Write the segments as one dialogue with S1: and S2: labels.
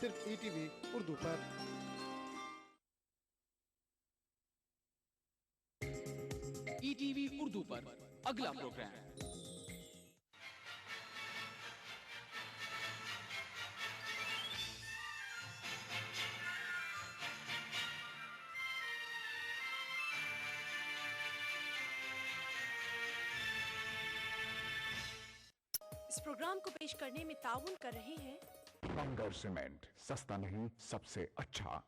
S1: सिर्फ ईटीवी उर्दू पर।
S2: ईटीवी उर्दू पर अगला प्रोग्राम।
S3: इस प्रोग्राम को पेश करने में ताउन कर रहे हैं
S4: बंगर सीमेंट, सस्ता नहीं सबसे अच्छा।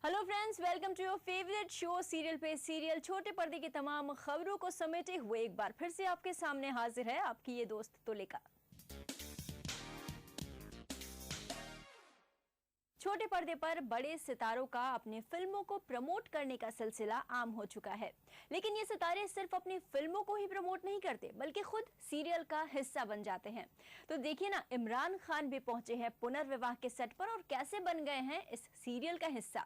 S5: Hello friends, welcome to your favourite show serial पे सीरियल। छोटे पर्दे की तमाम खबरों को समेटे हुए एक बार फिर से आपके सामने हाजिर है आपकी ये दोस्त तुलिका। छोटे पर्दे पर बड़े सितारों का अपने फिल्मों को प्रमोट करने का सिलसिला आम हो चुका है, लेकिन ये सितारे सिर्फ अपनी फिल्मों को ही प्रमोट नहीं करते बल्कि खुद सीरियल का हिस्सा बन जाते हैं। तो देखिए ना, इमरान खान भी पहुंचे हैं पुनर्विवाह के सेट पर और कैसे बन गए हैं इस सीरियल का हिस्सा।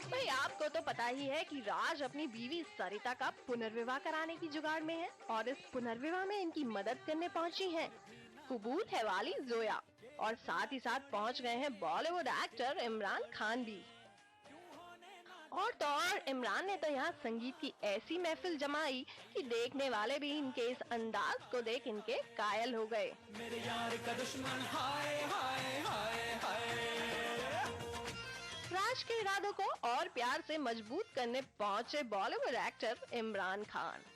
S3: भाई, आपको तो पता ही है कि राज अपनी बीवी सरिता का पुनर्विवाह कराने की जुगाड़ में है और इस पुनर्विवाह में इनकी मदद करने पहुंची हैं कबूल है वाली जोया, और साथ ही साथ पहुंच गए हैं बॉलीवुड एक्टर इमरान खान भी। और तो और इमरान ने तो यहाँ संगीत की ऐसी महफिल जमाई कि देखने वाले भी इनके इस अंदाज को देख इनके कायल हो गए।
S2: मेरे यार का दुश्मन हाय हाय हाय हाय।
S3: राज के इरादों को और प्यार से मजबूत करने पहुंचे बॉलीवुड एक्टर इमरान खान।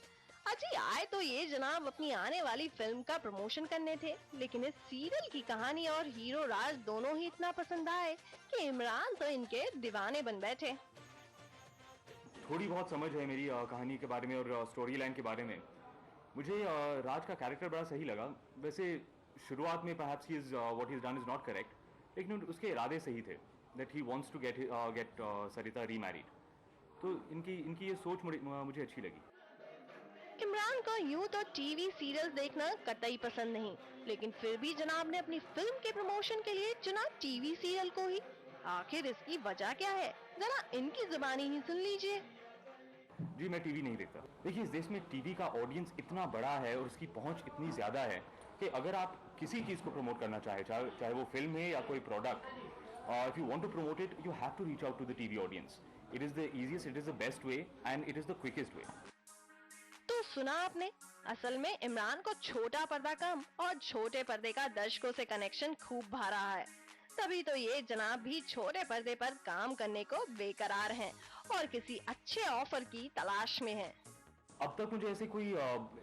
S3: अजी आए तो ये जनाब अपनी आने वाली फिल्म का प्रमोशन करने थे, लेकिन इस सीरियल की कहानी और हीरो राज दोनों ही इतना पसंद आए कि इमरान तो इनके दीवाने बन बैठे।
S6: थोड़ी बहुत समझ है मेरी कहानी के बारे में और स्टोरी लाइन के बारे में। मुझे राज का कैरेक्टर बड़ा सही लगा। वैसे शुरुआत में perhaps what he's done is not correct, लेकिन उसके इरादे सही थे that he wants to get Sarita remarried। तो इनकी ये सोच मुझे अच्छी लगी।
S3: इमरान को यूं तो टीवी सीरियल्स देखना कतई पसंद नहीं, लेकिन फिर भी जनाब ने अपनी फिल्म के प्रमोशन के लिए चुना टीवी सीरियल को ही। आखिर इसकी वजह क्या है, जरा इनकी जुबानी ही सुन लीजिए।
S6: जी, मैं टीवी नहीं देखता। देखिए, इस देश में टीवी का ऑडियंस इतना बड़ा है और उसकी पहुंच इतनी ज्यादा है कि अगर आप किसी चीज को प्रमोट करना चाहे वो फिल्म है या कोई product, if you want to promote it you have to reach out to the TV audience. It is the easiest, it is the best way and it is the quickest way.
S3: तो सुना आपने, असल में इमरान को छोटा पर्दा कम और छोटे पर्दे का दर्शकों से कनेक्शन खूब भा रहा है, तभी तो ये जनाब भी छोटे पर्दे पर काम करने को बेकरार हैं और किसी अच्छे ऑफर की तलाश में हैं।
S6: अब तक मुझे ऐसे कोई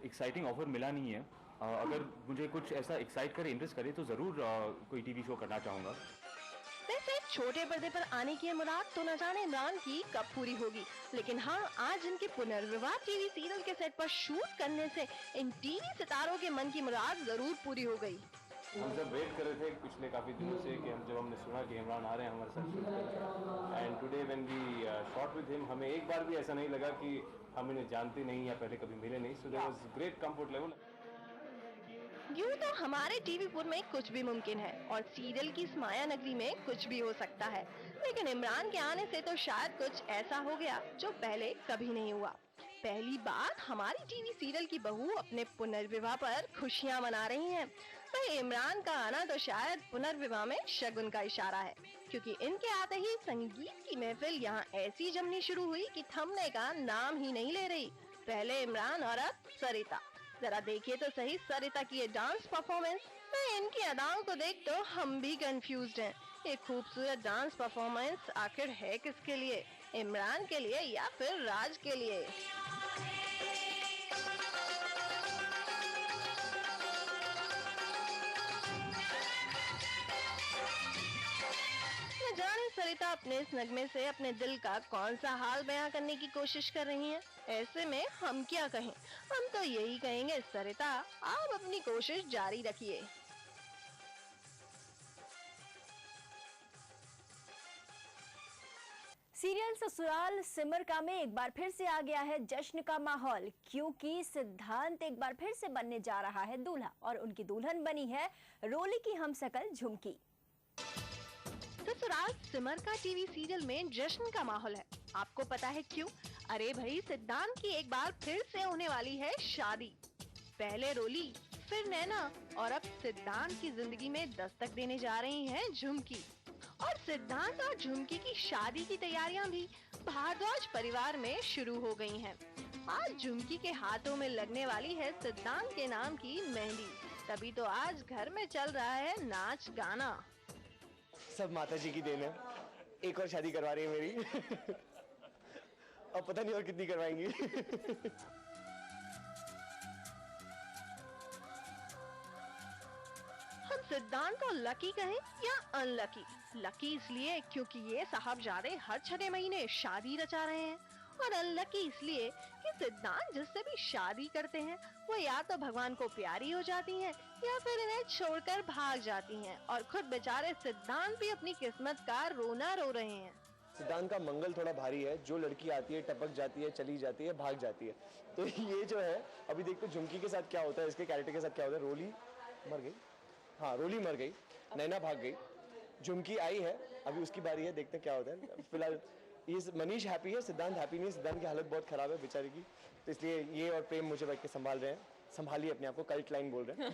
S6: एक्साइटिंग ऑफर मिला नहीं है। अगर मुझे कुछ ऐसा एक्साइट करे, इंटरेस्ट करे तो जरूर कोई टीवी शो करना चाहूंगा।
S3: वैसे छोटे पर्दे पर आने की मुराद तो न जाने इमरान की कब पूरी होगी, लेकिन हाँ, आज इनके पुनर्विवाह टीवी सीरियल के सेट पर शूट करने से इन टीवी सितारों के मन की मुराद जरूर पूरी हो गई।
S7: हम जब वेट कर रहे थे पिछले काफ़ी दिनों से कि जब हमने सुना कि इमरान आ रहे हैं हमारे साथ शूट करने, and today when we shot with him, हमें एक बार भी ऐसा नहीं लगा कि हम इन्हें जानते नहीं या पहले कभी मिले नहीं। So there was great comfort level.
S3: यूं तो हमारे टीवीपुर में कुछ भी मुमकिन है और सीरियल की इस माया नगरी में कुछ भी हो सकता है, लेकिन इमरान के आने से तो शायद कुछ ऐसा हो गया जो पहले कभी नहीं हुआ। पहली बार हमारी टीवी सीरियल की बहू अपने पुनर्विवाह पर खुशियां मना रही हैं। भाई, इमरान का आना तो शायद पुनर्विवाह में शगुन का इशारा है, क्योंकि इनके आते ही संगीत की महफिल यहाँ ऐसी जमनी शुरू हुई कि थमने का नाम ही नहीं ले रही। पहले इमरान और अब सरिता। जरा देखिए तो सही सरिता की ये डांस परफॉर्मेंस। मैं इनकी अदाओं को देख तो हम भी कंफ्यूज्ड हैं। ये खूबसूरत डांस परफॉर्मेंस आखिर है किसके लिए, इमरान के लिए या फिर राज के लिए? न जाने सरिता अपने इस नगमे से अपने दिल का कौन सा हाल बयां करने की कोशिश कर रही हैं। ऐसे में हम क्या कहें, हम तो यही कहेंगे, सरिता आप अपनी कोशिश जारी रखिए।
S5: सीरियल ससुराल सिमर का में एक बार फिर से आ गया है जश्न का माहौल, क्योंकि सिद्धांत एक बार फिर से बनने जा रहा है दूल्हा और उनकी दुल्हन बनी है रोली की हमशक्ल झुमकी।
S3: ससुराल सिमर का टीवी सीरियल में जश्न का माहौल है। आपको पता है क्यों? अरे भाई, सिद्धांत की एक बार फिर से होने वाली है शादी। पहले रोली, फिर नैना और अब सिद्धांत की जिंदगी में दस्तक देने जा रही हैं झुमकी। और सिद्धांत और झुमकी की शादी की तैयारियां भी भारद्वाज परिवार में शुरू हो गई हैं। आज झुमकी के हाथों में लगने वाली है सिद्धांत के नाम की मेहंदी। तभी तो आज घर में चल रहा है नाच गाना।
S8: सब माता जी की देन है। एक और शादी करवा रही है मेरी। अब पता नहीं और कितनी करवाएंगी।
S3: हम सिद्धांत को लकी कहें या अनलकी? लकी इसलिए क्योंकि ये साहबजादे हर 6 महीने शादी रचा रहे हैं, और अनलकी इसलिए कि सिद्धांत जिससे भी शादी करते हैं वो या तो भगवान को प्यारी हो जाती हैं या फिर इन्हें छोड़कर भाग जाती हैं। और खुद बेचारे सिद्धांत भी अपनी किस्मत का रोना रो रहे हैं।
S8: सिद्धांत का मंगल थोड़ा भारी है। जो लड़की आती है टपक जाती है, चली जाती है, भाग जाती है। तो ये जो है, अभी देखते झुमकी के साथ क्या होता है, इसके कैरेक्टर के साथ क्या होता है। रोली मर गई, हाँ रोली मर गई, नैना भाग गई, झुमकी आई है, अभी उसकी बारी है, देखते क्या होता है। फिलहाल ये मनीष हैप्पी है, सिद्धांत हैप्पी नहीं है। सिद्धांत की हालत बहुत खराब है बेचारे की, तो इसलिए ये और प्रेम मुझे बैठ के संभाल रहे हैं। संभालिए अपने आप को, कल्ट लाइन बोल रहे हैं।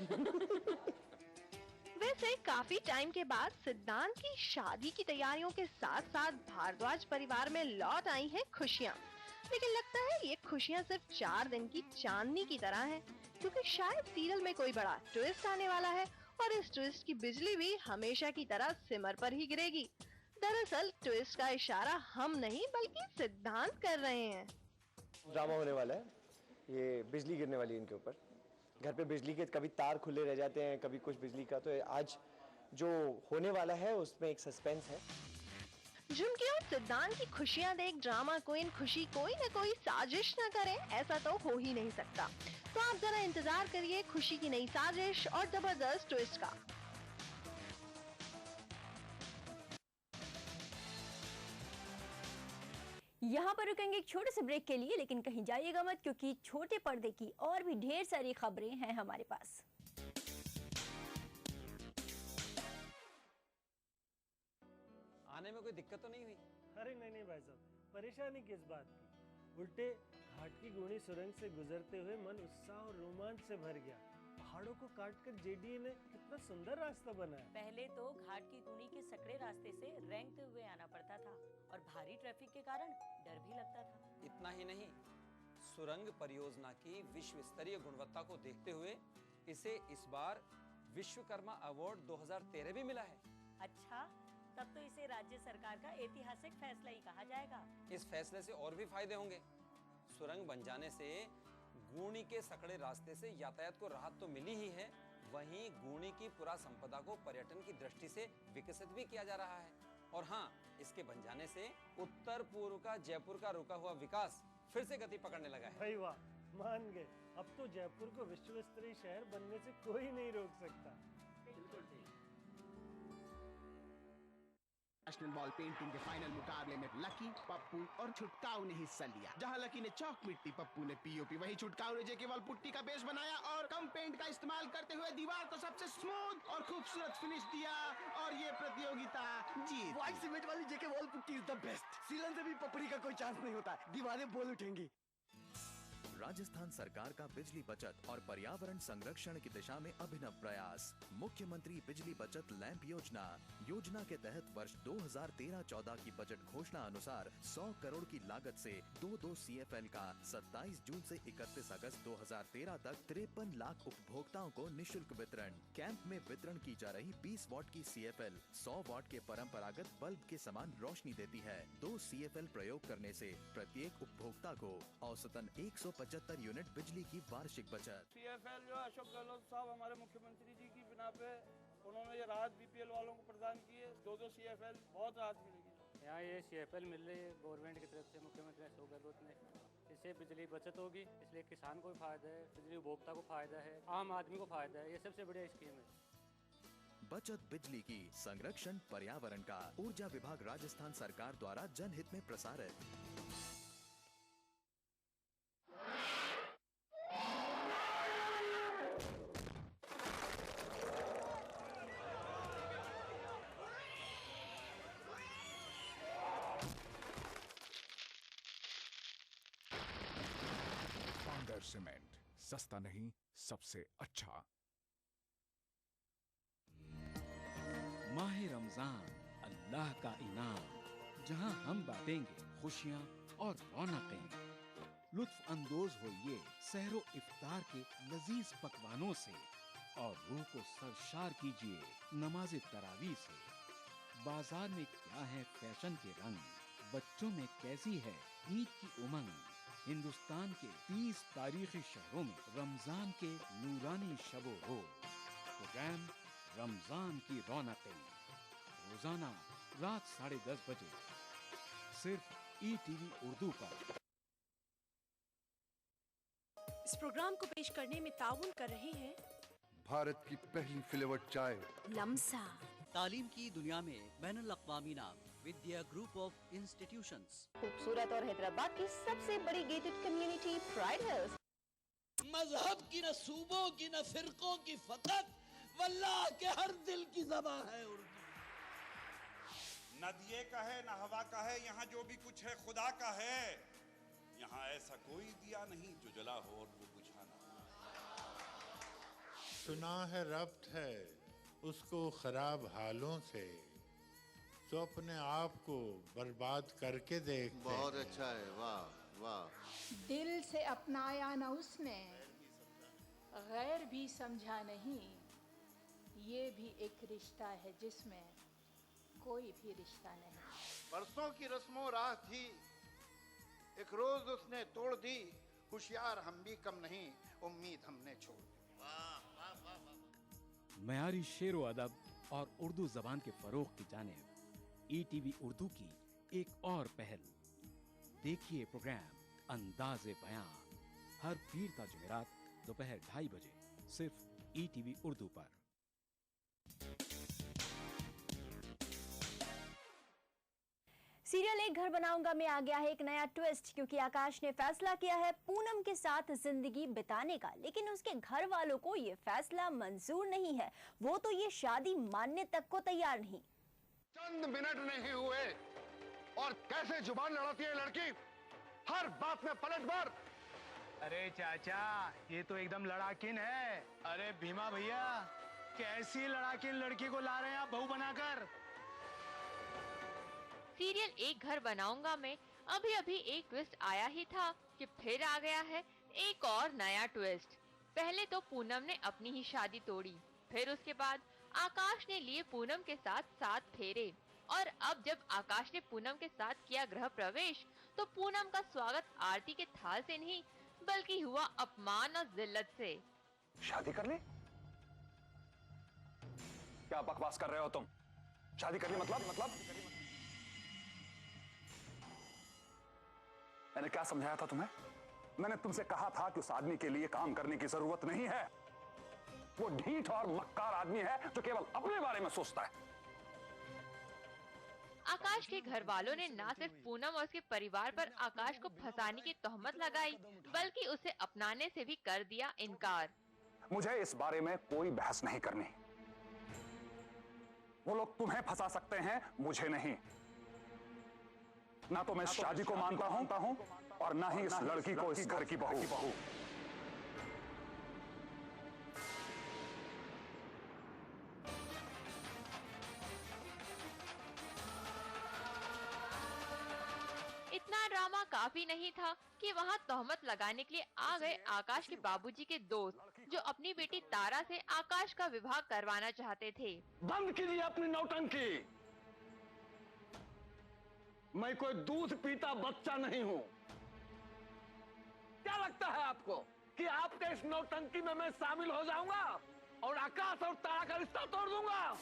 S3: वैसे काफी टाइम के बाद सिद्धांत की शादी की तैयारियों के साथ साथ भारद्वाज परिवार में लौट आई हैं खुशियां। लेकिन लगता है ये खुशियां सिर्फ 4 दिन की चांदनी की तरह हैं, क्योंकि शायद सीरियल में कोई बड़ा ट्विस्ट आने वाला है और इस ट्विस्ट की बिजली भी हमेशा की तरह सिमर पर ही गिरेगी। दरअसल ट्विस्ट का इशारा हम नहीं बल्कि सिद्धांत कर रहे हैं।
S8: ड्रामा होने वाला है, ये बिजली गिरने वाली है इनके ऊपर। घर पे बिजली के कभी तार खुले रह जाते हैं, कभी कुछ बिजली का, तो आज जो होने वाला है उसमें एक सस्पेंस है।
S3: झुमकी और सिद्धांत की खुशियां देख ड्रामा क्वीन खुशी कोई न कोई साजिश न करे, ऐसा तो हो ही नहीं सकता। तो आप जरा इंतजार करिए खुशी की नई साजिश और जबरदस्त ट्विस्ट का।
S5: यहाँ पर रुकेंगे एक छोटे से ब्रेक के लिए, लेकिन कहीं जाइएगा मत, क्योंकि छोटे पर्दे की और भी ढेर सारी खबरें हैं हमारे पास।
S2: आने में कोई दिक्कत तो नहीं हुई?
S9: अरे नहीं भाई साहब, परेशानी किस बात की। उल्टे घाट की गुणी सुरंग से गुजरते हुए मन उत्साह और रोमांच से भर गया। पहाड़ों को काटकर जेडीए ने कितना सुंदर रास्ता बनाया।
S10: पहले तो घाट की गुणी के सकड़े रास्ते से रेंगते हुए आना पड़ता था और भारी ट्रैफिक के कारण डर भी लगता था।
S2: इतना ही नहीं, सुरंग परियोजना की विश्व स्तरीय गुणवत्ता को देखते हुए इसे इस बार विश्वकर्मा अवार्ड 2013 भी मिला है।
S10: अच्छा, तब तो इसे राज्य सरकार का ऐतिहासिक फैसला ही कहा जाएगा।
S2: इस फैसले से और भी फायदे होंगे। सुरंग बन जाने से गुणी के सकड़े रास्ते से यातायात को राहत तो मिली ही है, वहीं गुणी की पुरा संपदा को पर्यटन की दृष्टि से विकसित भी किया जा रहा है। और हाँ, इसके बन जाने से उत्तर पूर्व का जयपुर का रुका हुआ विकास फिर से गति पकड़ने लगा है।
S9: भाई वाह, मान गए। अब तो जयपुर को विश्व स्तरीय शहर बनने से कोई नहीं रोक सकता।
S2: बिल्कुल ठीक।
S11: नेशनल बॉल पेंटिंग के फाइनल मुकाबले में लकी, पप्पू और छुटकाऊ ने हिस्सा लिया। जहां लकी ने चौक मिट्टी, पप्पू ने पीओपी, वहीं छुटकाऊ ने जेके वॉल पुट्टी का बेस बनाया और कम पेंट का इस्तेमाल करते हुए दीवार को सबसे स्मूथ और खूबसूरत फिनिश दिया और ये प्रतियोगिता जीत।
S12: व्हाइट सीमेंट वाली J K wall putty is the best. सीलन से भी पपड़ी का कोई चांस नहीं होता, दीवारें बोल उठेंगी।
S13: राजस्थान सरकार का बिजली बचत और पर्यावरण संरक्षण की दिशा में अभिनव प्रयास। मुख्यमंत्री बिजली बचत लैंप योजना के तहत वर्ष 2013-14 की बजट घोषणा अनुसार 100 करोड़ की लागत से 2 CFL का 27 जून से 31 अगस्त 2013 तक 53 लाख उपभोक्ताओं को निशुल्क वितरण। कैंप में वितरण की जा रही 20 वॉट की CFL 100 वॉट के परंपरागत बल्ब के समान रोशनी देती है। 2 CFL प्रयोग करने से प्रत्येक उपभोक्ता को औसतन 175 यूनिट बिजली की वार्षिक बचत।
S14: CFL जो अशोक गहलोत साहब हमारे मुख्यमंत्री जी की बिना पे उन्होंने ये राहत BPL वालों को प्रदान की है। 2 CFL बहुत राहत मिलेगी।
S15: यहाँ ये CFL मिल रही है गवर्नमेंट की तरफ से, मुख्यमंत्री अशोक गहलोत ने। इससे बिजली बचत होगी, इसलिए किसान को भी फायदा है, बिजली उपभोक्ता को फायदा है, आम आदमी को फायदा है। ये सबसे बढ़िया स्कीम है।
S13: बचत बिजली की, संरक्षण पर्यावरण का। ऊर्जा विभाग राजस्थान सरकार द्वारा जनहित में प्रसारित।
S4: सीमेंट, सस्ता नहीं सबसे अच्छा।
S16: माह रमजान अल्लाह का इनाम, जहां हम बांटेंगे खुशियां और रौनकें। लुत्फ अंदोज होइए सहरो इफ्तार के लजीज पकवानों से और रूह को सरशार कीजिए नमाज तरावी से। बाजार में क्या है फैशन के रंग, बच्चों में कैसी है ईद की उमंग। हिंदुस्तान के 30 तारीखी शहरों में रमजान के नूरानी शबो रोज। प्रोग्राम रमजान की रौनकें, रोजाना रात 10:30 बजे सिर्फ ETV उर्दू पर।
S17: इस प्रोग्राम को पेश करने में ताउन कर रहे हैं
S18: भारत की पहली फ्लेवर्ड चाय
S17: लम्सा।
S19: तालीम की दुनिया में बैनुल अक़वामी नाम विद्या ग्रुप ऑफ इंस्टीट्यूशंस।
S3: खूबसूरत और हैदराबाद की सबसे बड़ी गेटेड कम्युनिटी प्राइड हिल्स।
S20: मजहब की न सूबों की न फिरकों की फकत वल्लाह के हर दिल की ज़बान है उर्दू।
S21: न दिए का है न हवा का है, यहाँ जो भी कुछ है खुदा का है। यहाँ ऐसा कोई दिया नहीं जो जला हो और वो बुझा ना।
S22: सुना है रब्त है उसको खराब हालों से, तो अपने आप को बर्बाद करके देखते।
S23: बहुत अच्छा है, वाह वाह।
S24: दिल से अपनाया न उसने, गैर भी समझा नहीं। ये भी एक रिश्ता है जिसमें कोई भी रिश्ता नहीं।
S23: बरसों की रस्मों राह थी, एक रोज उसने तोड़ दी। होशियार हम भी कम नहीं, उम्मीद हमने छोड़ दी।
S16: मयारी शेरो अदब और उर्दू जबान के फरोग की जानिब ETV उर्दू की एक और पहल। देखिए प्रोग्राम अंदाज़े बयां हर पीर ता जुमेरात दोपहर 2:30 बजे सिर्फ ETV उर्दू पर।
S5: सीरियल एक घर बनाऊंगा में आ गया है एक नया ट्विस्ट, क्योंकि आकाश ने फैसला किया है पूनम के साथ जिंदगी बिताने का, लेकिन उसके घर वालों को ये फैसला मंजूर नहीं है। वो तो ये शादी मानने तक को तैयार नहीं।
S25: चंद मिनट नहीं हुए और कैसे जुबान लड़ाती है लड़की, हर बात में पलटवार।
S26: अरे चाचा, ये तो एकदम लड़ाकिन है। अरे भीमा भैया, कैसी लड़ाकिन लड़की को ला रहे हैं आप बहू बनाकर।
S27: सीरियल एक घर बनाऊंगा में अभी अभी एक ट्विस्ट आया ही था कि फिर आ गया है एक और नया ट्विस्ट। पहले तो पूनम ने अपनी ही शादी तोड़ी, फिर उसके बाद आकाश ने लिए पूनम के साथ 7 फेरे, और अब जब आकाश ने पूनम के साथ किया गृह प्रवेश तो पूनम का स्वागत आरती के थाल से नहीं बल्कि हुआ अपमान और जिल्लत से।
S28: शादी कर ली? क्या बकवास कर रहे हो तुम? शादी कर ली मतलब मैंने क्या समझाया था तुम्हें? मैंने तुमसे कहा था कि उस आदमी के लिए काम करने की जरूरत नहीं है। वो ढीठ और मक्कार आदमी है जो केवल अपने बारे में सोचता है।
S27: आकाश के घर वालों ने न सिर्फ पूनम और उसके परिवार पर आकाश को फंसाने की तोहमत लगाई, बल्कि उसे अपनाने से भी कर दिया इनकार।
S28: मुझे इस बारे में कोई बहस नहीं करनी। वो लोग तुम्हें फंसा सकते हैं, मुझे नहीं। ना तो मैं इस शादी को मानता हूं और ना ही इस लड़की को इस घर की बहू।
S27: इतना ड्रामा काफी नहीं था कि वहां तोहमत लगाने के लिए आ गए आकाश के बाबूजी के दोस्त, जो अपनी बेटी तारा से आकाश का विवाह करवाना चाहते थे।
S25: बंद कीजिए अपनी नौटंकी। मैं कोई दूध पीता बच्चा नहीं हूं। क्या लगता है आपको कि आपके इस नौटंकी में मैं शामिल हो जाऊंगा और आकाश और तारा का रिश्ता तोड़ दूंगा?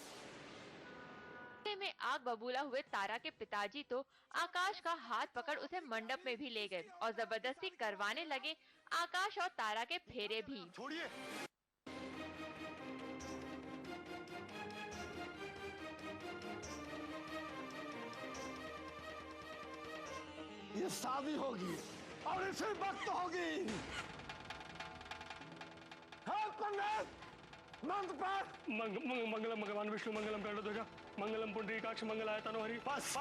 S27: में आग बबूला हुए तारा के पिताजी तो आकाश का हाथ पकड़ उसे मंडप में भी ले गए और जबरदस्ती करवाने लगे आकाश और तारा के फेरे भी।
S25: छोड़िए। ये शादी होगी और इसी वक्त होगी।
S26: मंगलम भगवान विष्णु मंगलम गरुड़ध्वज मंगलम पुंडरीकाक्ष मंगलाय तनोहरि।
S25: बस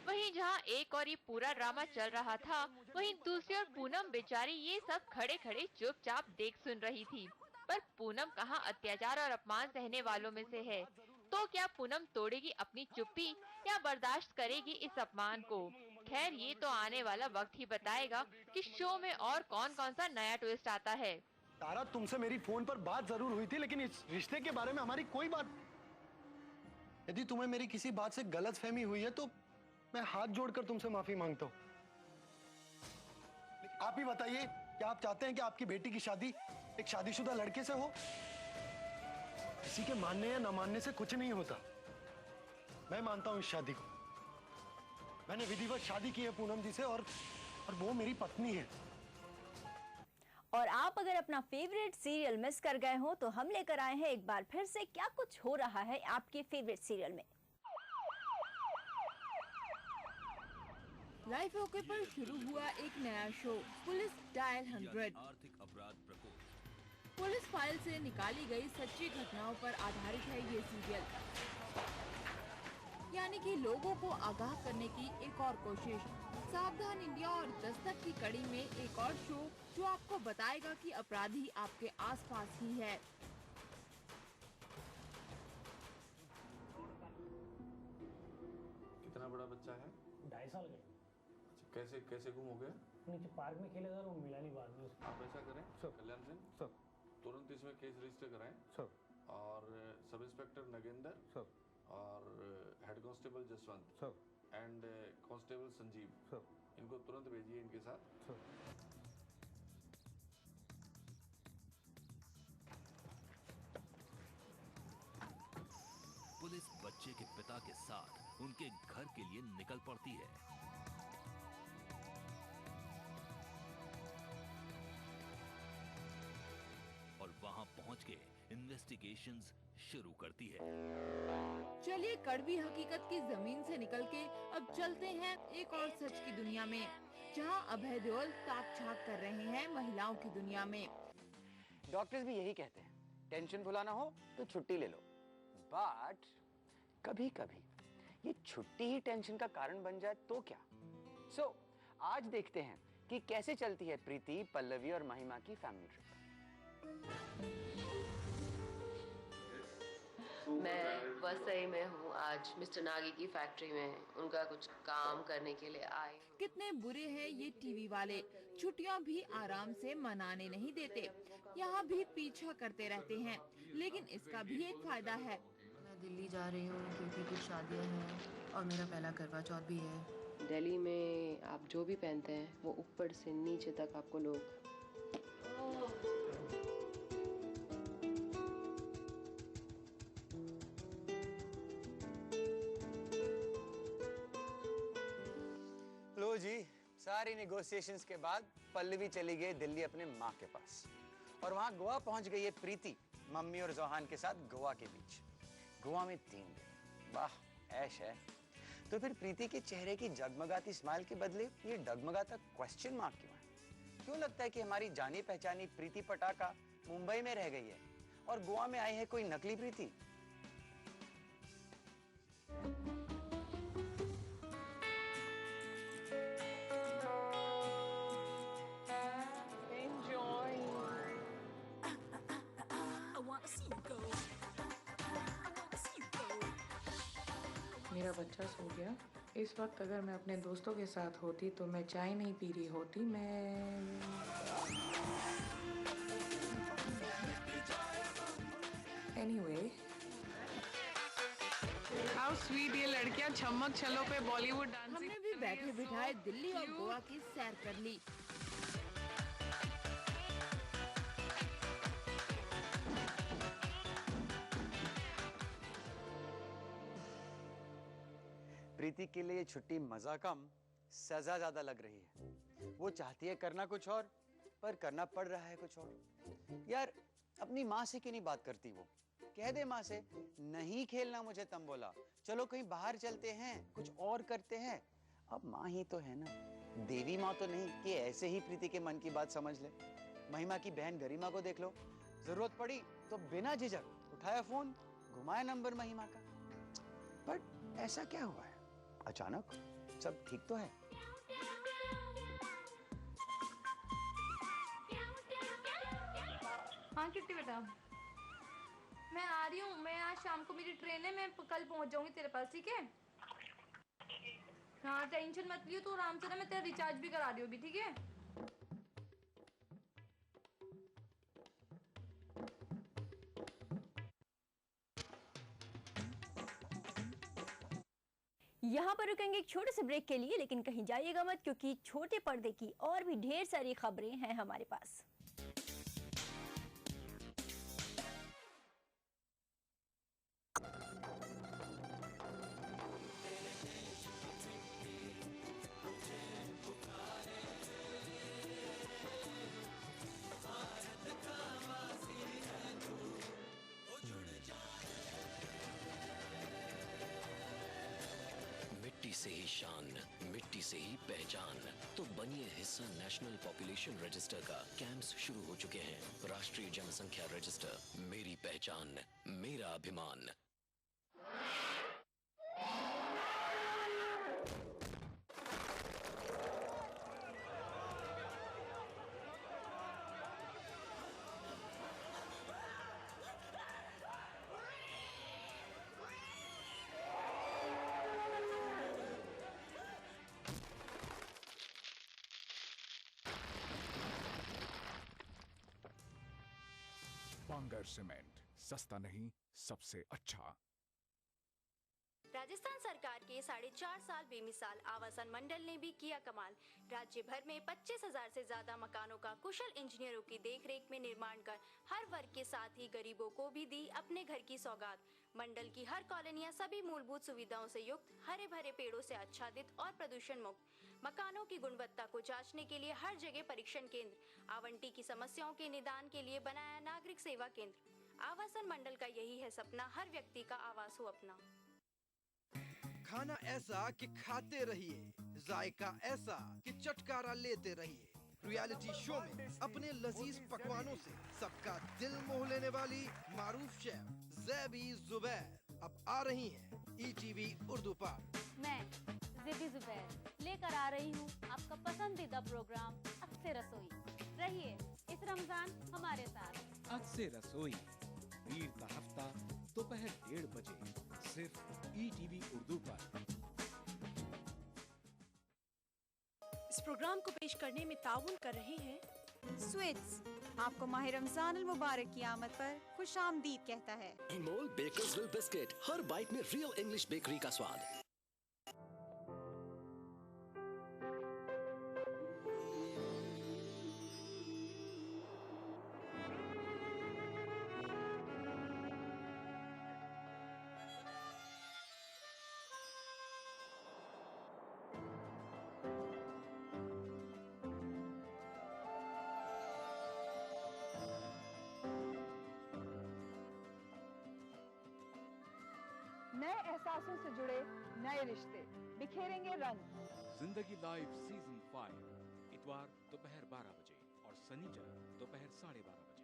S27: वहीं जहां एक और ये पूरा ड्रामा चल रहा था, वहीं दूसरी ओर पूनम बेचारी ये सब खड़े खड़े चुपचाप देख सुन रही थी। पर पूनम कहाँ अत्याचार और अपमान सहने वालों में से है। तो क्या पूनम तोड़ेगी अपनी चुप्पी या बर्दाश्त करेगी इस अपमान को? खैर ये तो आने वाला वक्त ही बताएगा कि शो में और कौन कौन सा नया ट्विस्ट आता है।
S12: तारा, तुमसे मेरी फोन पर बात जरूर हुई थी, लेकिन इस रिश्ते के बारे में हमारी कोई बात। यदि तुम्हें मेरी किसी बात से गलतफहमी हुई है तो मैं हाथ जोड़कर तुमसे माफी मांगता हूँ। आप ही बताइए, क्या आप चाहते हैं कि आपकी बेटी की शादी एक शादीशुदा लड़के से हो? किसी के मानने या न मानने से कुछ नहीं होता। मैं मानता हूँ इस शादी को। मैंने विधिवत शादी की है पूनम जी से, और वो मेरी पत्नी है।
S5: और आप अगर अपना फेवरेट सीरियल मिस कर गए हो तो हम लेकर आए हैं एक बार फिर से क्या कुछ हो रहा है आपके फेवरेट सीरियल में।
S1: लाइफ ओके पर शुरू हुआ एक नया शो, पुलिस डायल 100।
S2: आर्थिक अपराध प्रकोप।
S1: पुलिस फाइल से निकाली गई सच्ची घटनाओं पर आधारित है ये सीरियल, यानी कि लोगों को आगाह करने की एक और कोशिश। सावधान इंडिया और दस्तक की कड़ी में एक और शो जो आपको बताएगा कि अपराधी आपके आसपास ही है।
S6: कितना बड़ा बच्चा है?
S7: 2.5 साल का।
S6: कैसे कैसे गुम हो गया?
S7: नीचे पार्क में खेलेगा और मिला नहीं बाद में।
S6: आप ऐसा करें सर, कल्याण सिंह सर, तुरंत इसमें केस रजिस्टर कराएं सर, और सब इंस्पेक्टर नगेंद्र सर, और head constable Jaswant sir, and constable Sanjeev sir, इनको तुरंत भेजिए इनके साथ सर।
S2: पुलिस बच्चे के पिता के साथ उनके घर के लिए निकल पड़ती है। और वहां पहुंच के इन्वेस्टिगेशंस शुरू करती है।
S1: चलिए कड़वी हकीकत की जमीन से निकल के अब चलते हैं एक और सच की दुनिया में, जहां अभय देओल ताक झाक कर रहे हैं महिलाओं की दुनिया में।
S8: डॉक्टर्स भी यही कहते हैं, टेंशन भुलाना हो तो छुट्टी ले लो। बट कभी कभी ये छुट्टी ही टेंशन का कारण बन जाए तो क्या? सो आज देखते हैं कि कैसे चलती है प्रीति, पल्लवी और महिमा की फैमिली ट्रिप।
S9: मैं वसई में हूँ, आज मिस्टर नागी की फैक्ट्री में उनका कुछ काम करने के लिए आई हूँ।
S1: कितने बुरे हैं ये टीवी वाले, छुट्टियां भी आराम से मनाने नहीं देते, यहाँ भी पीछा करते रहते हैं। लेकिन इसका भी एक फायदा है।
S9: मैं दिल्ली जा रही हूँ क्योंकि कुछ शादियाँ हैं और मेरा पहला करवा चौथ भी है। दिल्ली में आप जो भी पहनते हैं वो ऊपर से नीचे तक आपको लोग
S8: जी, सारी नेगोशिएशंस के बाद पल्लवी चली गई दिल्ली अपने माँ के पास, और वहाँ गोवा पहुँच गई है प्रीति मम्मी और जोहान के साथ गोवा के बीच। गोवा में 3 दिन, वाह ऐश है। तो फिर प्रीति के चेहरे की जगमगाती स्माइल के बदले ये डगमगाता क्वेश्चन मार्क क्यों है? क्यों लगता है कि हमारी जानी पहचानी प्रीति पटाका मुंबई में रह गई है और गोवा में आई है कोई नकली प्रीति?
S9: मेरा बच्चा सो गया। इस वक्त अगर मैं अपने दोस्तों के साथ होती तो मैं चाय नहीं पी रही होती, मैं एनीवे।
S10: हाउ स्वीट, ये लड़कियां छमक छलों पे बॉलीवुड डांसिंग।
S1: हमने भी बैठे बिठाए दिल्ली और गोवा की सैर कर ली।
S8: प्रीति के लिए छुट्टी मजा कम, सजा ज्यादा लग रही है। वो चाहती है करना कुछ और, पर करना पड़ रहा है कुछ और। यार अपनी माँ से क्यों नहीं बात करती? वो कह दे माँ से, नहीं खेलना मुझे तंबोला, चलो कहीं बाहर चलते हैं, कुछ और करते हैं। अब माँ ही तो है ना, देवी माँ तो नहीं कि ऐसे ही प्रीति के मन की बात समझ ले। महिमा की बहन गरिमा को देख लो, जरूरत पड़ी तो बिना झिझक उठाया फोन, घुमाया नंबर महिमा का। बट ऐसा क्या हुआ है अचानक? सब ठीक तो है?
S4: हाँ किट्टी बेटा, मैं आ रही हूँ। मैं आज शाम को मेरी ट्रेन है, मैं कल पहुँच जाऊंगी तेरे पास, ठीक है? हाँ टेंशन मत लियो, तू आराम से ना, मैं तेरा रिचार्ज भी करा रही हूँ अभी, ठीक है?
S5: यहाँ पर रुकेंगे एक छोटे से ब्रेक के लिए, लेकिन कहीं जाइएगा मत, क्योंकि छोटे पर्दे की और भी ढेर सारी खबरें हैं हमारे पास।
S11: मिट्टी से ही शान, मिट्टी से ही पहचान। तो बनिए हिस्सा नेशनल पॉपुलेशन रजिस्टर का। कैंप्स शुरू हो चुके हैं। राष्ट्रीय जनसंख्या रजिस्टर, मेरी पहचान, मेरा अभिमान।
S13: बांगर सीमेंट, सस्ता नहीं सबसे अच्छा।
S14: राजस्थान सरकार के 4.5 साल बेमिसाल आवासन मंडल ने भी किया कमाल। राज्य भर में 25,000 से ज्यादा मकानों का कुशल इंजीनियरों की देखरेख में निर्माण कर हर वर्ग के साथ ही गरीबों को भी दी अपने घर की सौगात। मंडल की हर कॉलोनियां सभी मूलभूत सुविधाओं से युक्त, हरे भरे पेड़ों से आच्छादित और प्रदूषण मुक्त। मकानों की गुणवत्ता को जांचने के लिए हर जगह परीक्षण केंद्र, आवंटी की समस्याओं के निदान के लिए बनाया नागरिक सेवा केंद्र। आवासन मंडल का यही है सपना, हर व्यक्ति का आवास हो अपना।
S15: खाना ऐसा कि खाते रहिए, जायका ऐसा कि चटकारा लेते रहिए। रियलिटी शो में अपने लजीज पकवानों से सबका दिल मोह लेने वाली मारूफ शेफ ज़ैबी ज़ुबैर अब आ रही हैं ETV उर्दू पर।
S17: मैं ज़ैबी ज़ुबैर लेकर आ रही हूँ आपका पसंदीदा प्रोग्राम अक्से रसोई। रहिए इस रमजान हमारे साथ।
S16: अक्से रसोई वीर का हफ्ता दोपहर 1:30 बजे सिर्फ ETV उर्दू पर।
S18: इस प्रोग्राम को पेश करने में ताउन कर रहे हैं
S19: स्वीट्स। आपको माह रमजान अल मुबारक की आमद पर खुश आमदीद कहता है।
S11: अनमोल बेकर्सविल बिस्किट, हर बाइट में रियल इंग्लिश बेकरी का स्वाद।
S29: नए एहसासों से जुड़े नए रिश्ते बिखेरेंगे रंग।
S16: जिंदगी लाइव सीजन 5 इतवार दोपहर 12 बजे और शनिचर दोपहर 12:30 बजे।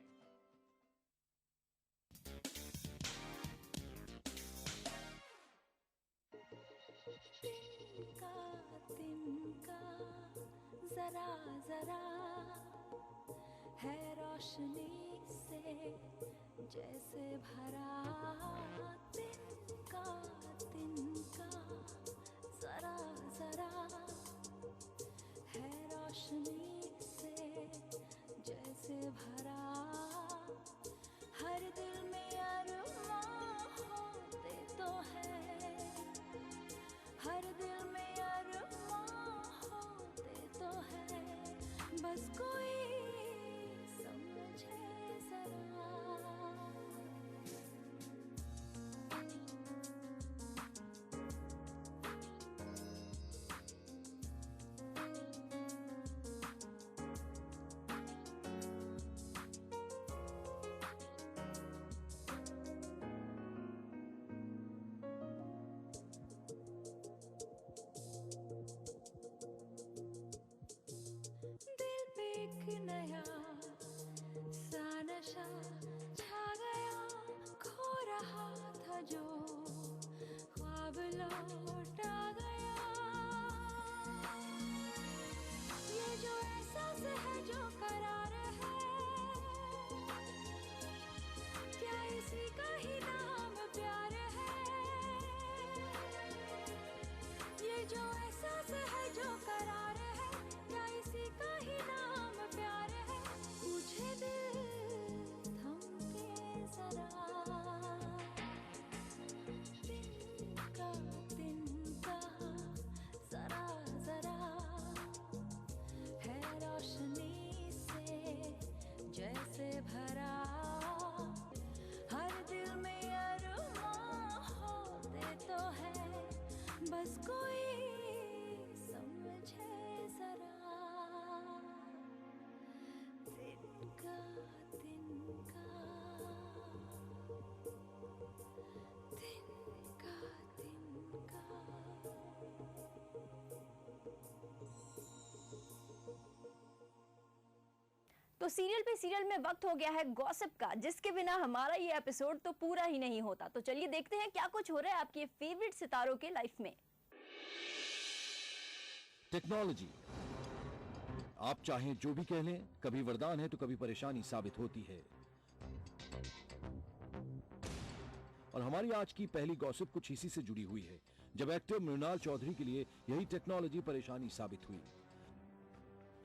S30: तिनका जरा जरा है रोशनी से जैसे भरा। तिनका जरा जरा है रोशनी से जैसे भरा। हर दिल में अरमां होते तो है, हर दिल में अरमां होते तो है। बस कोई समझे जरा। दिल पे एक नया सा नशा छा गया, खो रहा था जो ख्वाब लौट आ गया। इसी का ही नाम प्यार है। ये जो एहसास है जो करार है, क्या इसी का ही नाम प्यार है। पूछे दिल थम के जरा, तिनका तिनका जरा जरा है रोशनी से जैसे भरा। हर दिल में अरमां होते तो है, बस कोई समझे जरा। तिनका तिनका तिनका तिनका।
S5: तो सीरियल पे सीरियल में वक्त हो गया है गॉसिप का, जिसके बिना हमारा ये एपिसोड तो पूरा ही नहीं होता। तो चलिए देखते हैं क्या कुछ हो रहा है आपके फेवरेट सितारों के लाइफ में।
S3: टेक्नोलॉजी, आप चाहें जो भी कह लें, कभी वरदान है तो कभी परेशानी साबित होती है। और हमारी आज की पहली गॉसिप कुछ इसी से जुड़ी हुई है, जब एक्टर मृणाल चौधरी के लिए यही टेक्नोलॉजी परेशानी साबित हुई।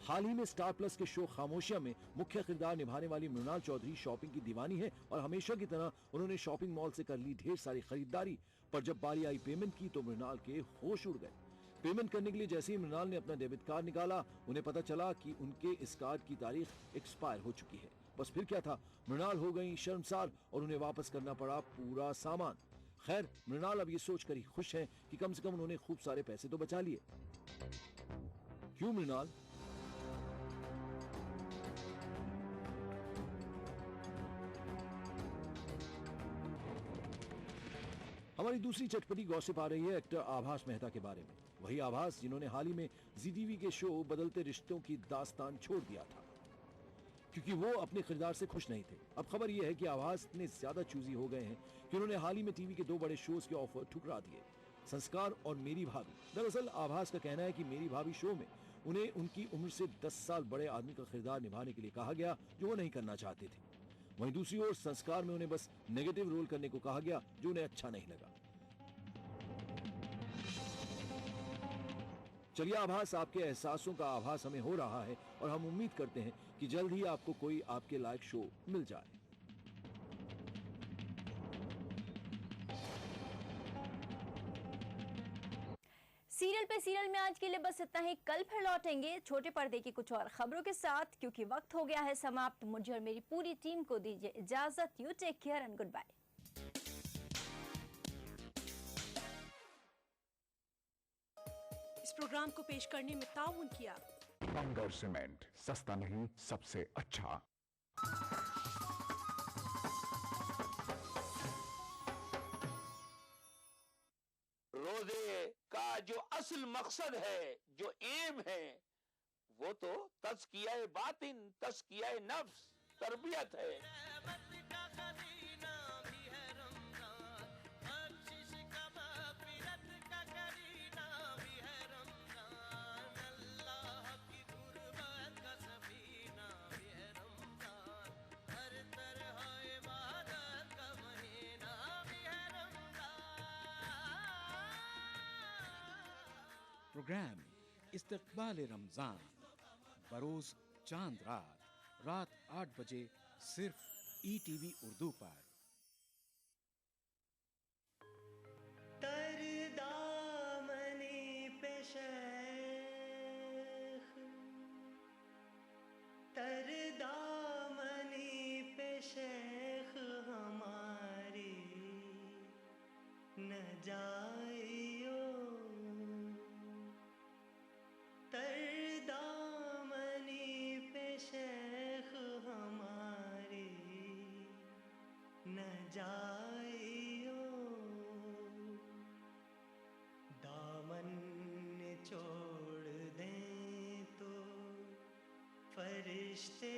S3: हाल ही में स्टार प्लस के शो खामोशियां में मुख्य किरदार निभाने वाली मृणाल चौधरी शॉपिंग की दीवानी है और हमेशा की तरह उन्होंने शॉपिंग मॉल से कर ली ढेर सारी खरीदारी। पर जब बारी आई पेमेंट की तो मृणाल के होश उड़ गए। पेमेंट करने के लिए जैसे ही मृणाल ने अपना डेबिट कार्ड निकाला, उन्हें पता चला कि उनके इस कार्ड की तारीख एक्सपायर हो चुकी है। बस फिर क्या था, मृणाल हो गई शर्मसार और उन्हें वापस करना पड़ा पूरा सामान। खैर, मृणाल अब ये सोचकर ही खुश हैं कि कम से कम उन्होंने खूब सारे पैसे तो बचा लिए। क्यों मृणाल? हमारी दूसरी चटपटी गॉसिप आ रही है एक्टर आभास मेहता के बारे में। वही आभास जिन्होंने हाल ही में जी टीवी के शो बदलते रिश्तों की दास्तान छोड़ दिया था, क्योंकि वो अपने किरदार से खुश नहीं थे। अब खबर यह है कि आभास इतने ज्यादा चूजी हो गए हैं कि उन्होंने हाल ही में टीवी के 2 बड़े शोज के ऑफर ठुकरा दिए, संस्कार और मेरी भाभी। दरअसल आभास का कहना है कि मेरी भाभी शो में उन्हें उनकी उम्र से 10 साल बड़े आदमी का किरदार निभाने के लिए कहा गया, जो वो नहीं करना चाहते थे। वहीं दूसरी ओर संस्कार में उन्हें बस नेगेटिव रोल करने को कहा गया, जो उन्हें अच्छा नहीं लगा। चलिए, आभास, आपके एहसासों का आभास हमें हो रहा है और हम उम्मीद करते हैं कि जल्द ही आपको कोई आपके लायक शो मिल जाए।
S5: सीरियल पे सीरियल में आज के लिए बस इतना ही। कल फिर लौटेंगे छोटे पर्दे की कुछ और खबरों के साथ, क्योंकि वक्त हो गया है समाप्त। मुझे और मेरी पूरी टीम को दीजिए इजाजत। You take care and good bye.
S18: इस प्रोग्राम को पेश करने में ताउन किया
S13: बंगर सीमेंट, सस्ता नहीं सबसे अच्छा।
S20: रोजे का जो असल मकसद है, जो एम है, वो तो तज़किया बातिन, तज़किया नफ्स, तरबियत है।
S16: प्रोग्राम इस्तकबाल रमजान बरोज चांद रात 8 बजे सिर्फ ETV उर्दू पर।
S21: तर दामनी पे शेख, तर दामनी पे शेख हमारी न जाइयो। तर दामनी पे शेख हमारी न जाइयो। दामन छोड़ दें तो फरिश्ते